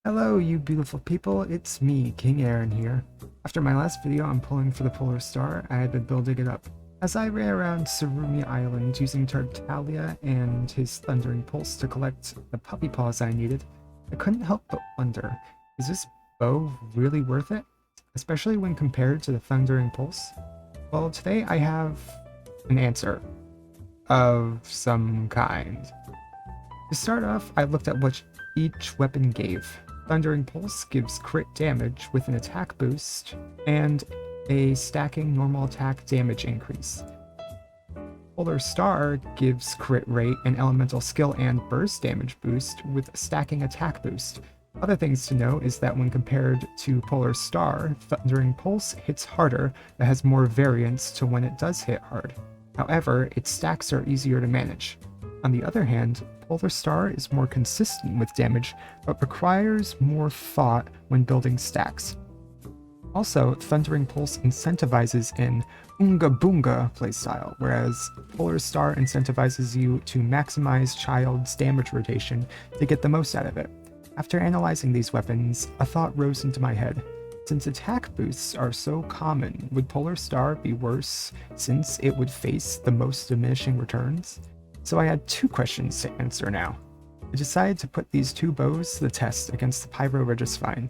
Hello, you beautiful people. It's me, King Aaron here. After my last video on pulling for the Polar Star, I had been building it up. As I ran around Surumi Island using Tartaglia and his Thundering Pulse to collect the puppy paws I needed, I couldn't help but wonder, is this bow really worth it? Especially when compared to the Thundering Pulse? Well, today I have an answer of some kind. To start off, I looked at what each weapon gave. Thundering Pulse gives crit damage with an attack boost and a stacking normal attack damage increase. Polar Star gives crit rate and elemental skill and burst damage boost with a stacking attack boost. Other things to note is that when compared to Polar Star, Thundering Pulse hits harder but has more variance to when it does hit hard. However, its stacks are easier to manage. On the other hand, Polar Star is more consistent with damage, but requires more thought when building stacks. Also, Thundering Pulse incentivizes an Unga Boonga playstyle, whereas Polar Star incentivizes you to maximize Child's damage rotation to get the most out of it. After analyzing these weapons, a thought rose into my head. Since attack boosts are so common, would Polar Star be worse since it would face the most diminishing returns? So I had two questions to answer now. I decided to put these two bows to the test against the Pyro Resonance.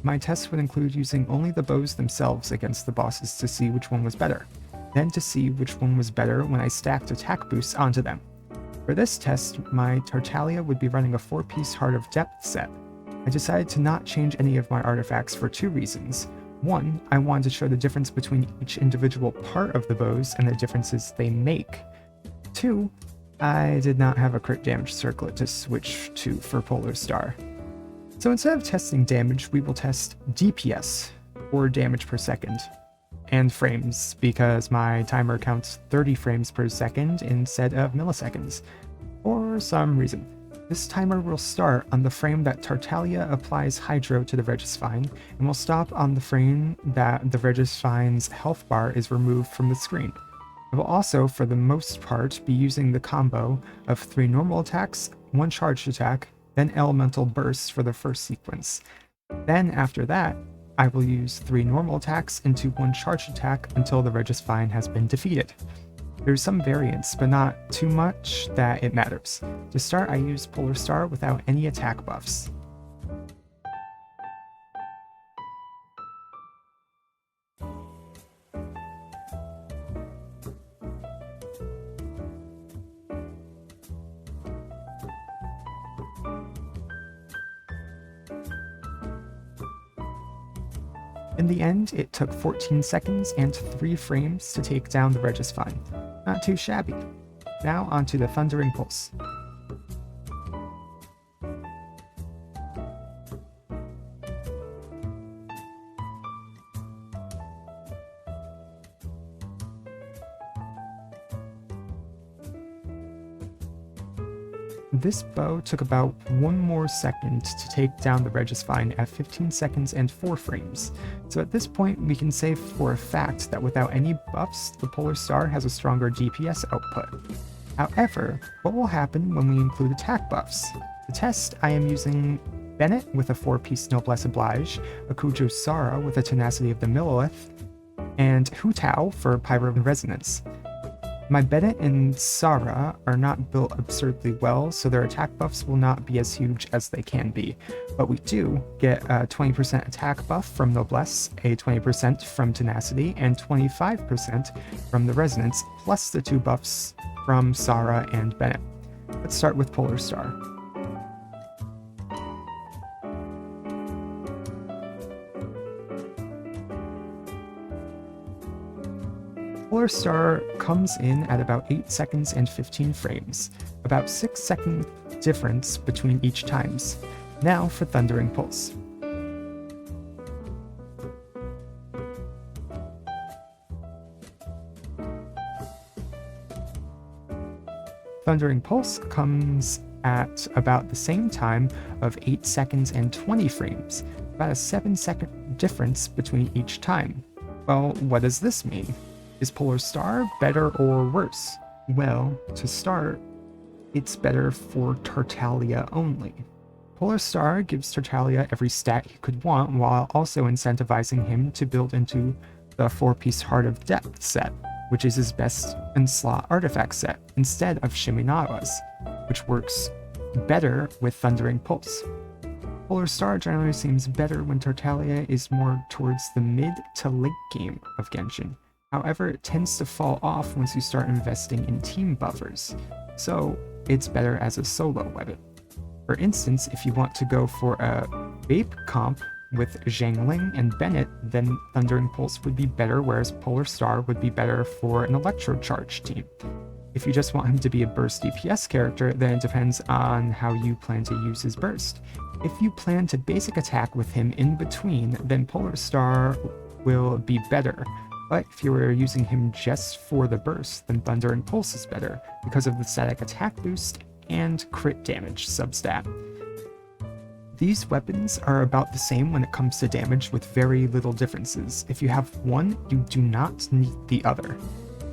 My test would include using only the bows themselves against the bosses to see which one was better, then to see which one was better when I stacked attack boosts onto them. For this test, my Tartaglia would be running a 4-piece Heart of Depth set. I decided to not change any of my artifacts for two reasons. One, I wanted to show the difference between each individual part of the bows and the differences they make. Two, I did not have a crit damage circlet to switch to for Polar Star. So instead of testing damage, we will test DPS, or damage per second, and frames, because my timer counts 30 frames per second instead of milliseconds, for some reason. This timer will start on the frame that Tartaglia applies Hydro to the Regisvine, and will stop on the frame that the Regisvine's health bar is removed from the screen. I will also, for the most part, be using the combo of 3 normal attacks, 1 charged attack, then elemental bursts for the first sequence. Then after that, I will use 3 normal attacks into 1 charged attack until the Regisvine has been defeated. There's some variance, but not too much that it matters. To start, I use Polar Star without any attack buffs. In the end, it took 14 seconds and 3 frames to take down the Regisvine. Not too shabby. Now onto the Thundering Pulse. This bow took about 1 more second to take down the Regisvine at 15 seconds and 4 frames, so at this point we can say for a fact that without any buffs, the Polar Star has a stronger DPS output. However, what will happen when we include attack buffs? To test, I am using Bennett with a 4-piece Noblesse Oblige, Akujo Sara with a Tenacity of the Millilith, and Hu Tao for Pyro Resonance. My Bennett and Sara are not built absurdly well, so their attack buffs will not be as huge as they can be, but we do get a 20% attack buff from Noblesse, a 20% from Tenacity, and 25% from the Resonance, plus the 2 buffs from Sara and Bennett. Let's start with Polar Star. Polar Star comes in at about 8 seconds and 15 frames, about 6-second difference between each times. Now for Thundering Pulse. Thundering Pulse comes at about the same time of 8 seconds and 20 frames, about a 7-second difference between each time. Well, what does this mean? Is Polar Star better or worse? Well, to start, it's better for Tartaglia only. Polar Star gives Tartaglia every stat he could want while also incentivizing him to build into the 4-piece Heart of Depth set, which is his best in slot artifact set, instead of Shiminawa's, which works better with Thundering Pulse. Polar Star generally seems better when Tartaglia is more towards the mid to late game of Genshin. However, it tends to fall off once you start investing in team buffers, so it's better as a solo weapon. For instance, if you want to go for a Vape comp with Zhangling and Bennett, then Thundering Pulse would be better, whereas Polar Star would be better for an Electro Charge team. If you just want him to be a burst DPS character, then it depends on how you plan to use his burst. If you plan to basic attack with him in between, then Polar Star will be better. But if you were using him just for the burst, then Thunder and Pulse is better, because of the static attack boost and crit damage substat. These weapons are about the same when it comes to damage, with very little differences. If you have one, you do not need the other.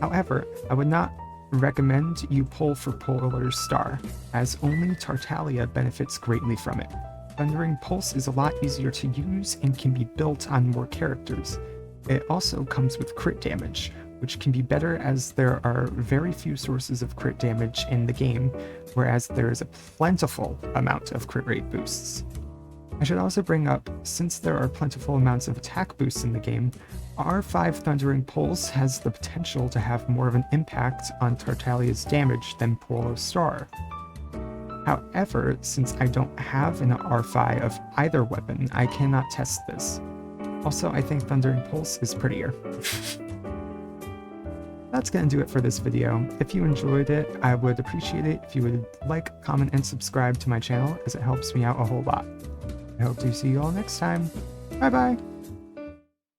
However, I would not recommend you pull for Polar Star, as only Tartaglia benefits greatly from it. Thundering Pulse is a lot easier to use and can be built on more characters. It also comes with crit damage, which can be better as there are very few sources of crit damage in the game, whereas there is a plentiful amount of crit rate boosts. I should also bring up, since there are plentiful amounts of attack boosts in the game, R5 Thundering Pulse has the potential to have more of an impact on Tartaglia's damage than Polar Star. However, since I don't have an R5 of either weapon, I cannot test this. Also, I think Thundering Pulse is prettier. That's gonna do it for this video. If you enjoyed it, I would appreciate it if you would like, comment, and subscribe to my channel, as it helps me out a whole lot. I hope to see you all next time. Bye bye!